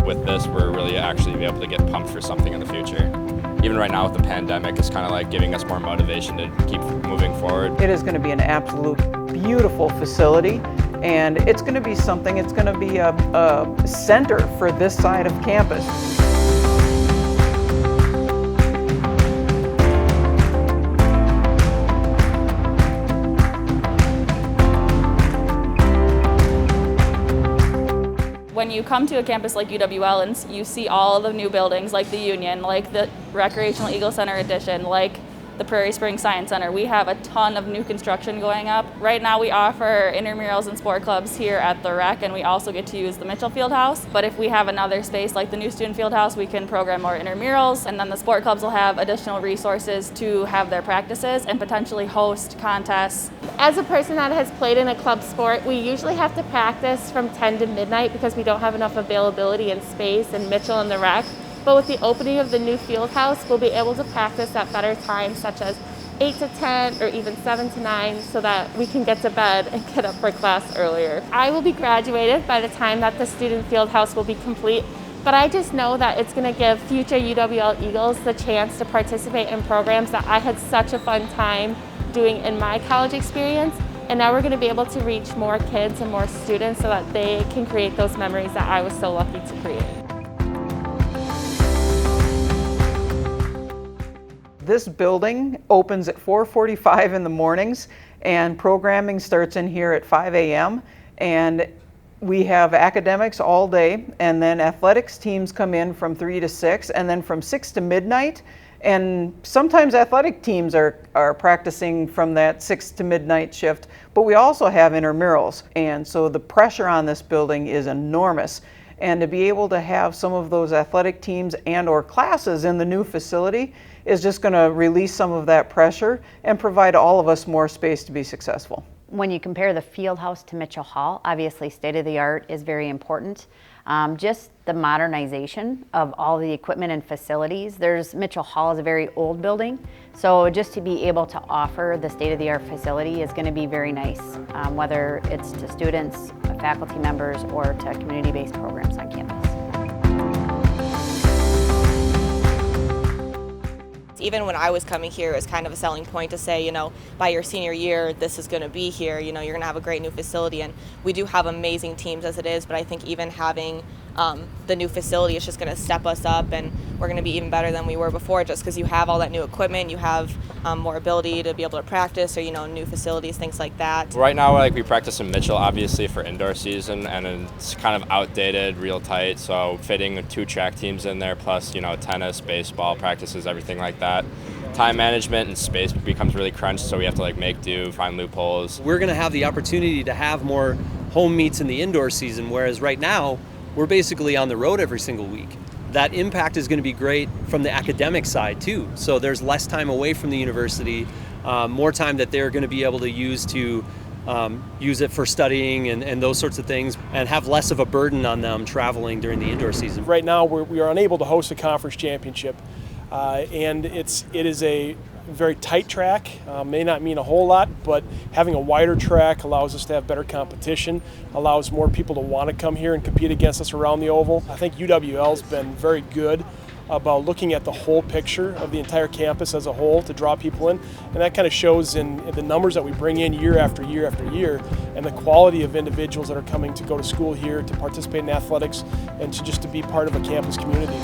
with this, we're really actually be able to get pumped for something in the future. Even right now with the pandemic, it's kind of like giving us more motivation to keep moving forward. It is going to be an absolute beautiful facility, and it's going to be something, it's going to be a center for this side of campus. When you come to a campus like UWL and you see all the new buildings like the Union, like the Recreational Eagle Center addition, like the Prairie Springs Science Center, we have a ton of new construction going up. Right now we offer intramurals and sport clubs here at the Rec, and we also get to use the Mitchell Fieldhouse. But if we have another space like the new student Fieldhouse, we can program more intramurals, and then the sport clubs will have additional resources to have their practices and potentially host contests. As a person that has played in a club sport, we usually have to practice from 10 to midnight because we don't have enough availability and space in Mitchell and the Rec. But with the opening of the new Fieldhouse, we'll be able to practice at better times, such as 8 to 10 or even 7 to 9, so that we can get to bed and get up for class earlier. I will be graduated by the time that the student Fieldhouse will be complete, but I just know that it's going to give future UWL Eagles the chance to participate in programs that I had such a fun time doing in my college experience. And now we're going to be able to reach more kids and more students so that they can create those memories that I was so lucky to create. This building opens at 4:45 in the mornings, and programming starts in here at 5 a.m. and we have academics all day, and then athletics teams come in from 3 to 6, and then from 6 to midnight. And sometimes athletic teams are practicing from that 6 to midnight shift, but we also have intramurals. And so the pressure on this building is enormous. And to be able to have some of those athletic teams and or classes in the new facility is just going to release some of that pressure and provide all of us more space to be successful. When you compare the Fieldhouse to Mitchell Hall, obviously state-of-the-art is very important. Just the modernization of all the equipment and facilities. Mitchell Hall is a very old building, so just to be able to offer the state-of-the-art facility is going to be very nice, whether it's to students, faculty members, or to community-based programs on campus. Even when I was coming here, it was kind of a selling point to say, by your senior year, this is going to be here. You're going to have a great new facility, and we do have amazing teams as it is. But I think even having the new facility is just going to step us up, and we're going to be even better than we were before. Just because you have all that new equipment, you have more ability to be able to practice, or new facilities, things like that. Right now, we practice in Mitchell, obviously for indoor season, and it's kind of outdated, real tight. So fitting 2 track teams in there, plus tennis, baseball practices, everything like that. Time management and space becomes really crunched, so we have to make do, find loopholes. We're going to have the opportunity to have more home meets in the indoor season, whereas right now we're basically on the road every single week. That impact is going to be great from the academic side too. So there's less time away from the university, more time that they're going to be able to use it for studying and those sorts of things, and have less of a burden on them traveling during the indoor season. Right now we are unable to host a conference championship. And it is a very tight track, may not mean a whole lot, but having a wider track allows us to have better competition, allows more people to want to come here and compete against us around the oval. I think UWL's been very good about looking at the whole picture of the entire campus as a whole to draw people in, and that kind of shows in the numbers that we bring in year after year after year, and the quality of individuals that are coming to go to school here, to participate in athletics, and to be part of a campus community.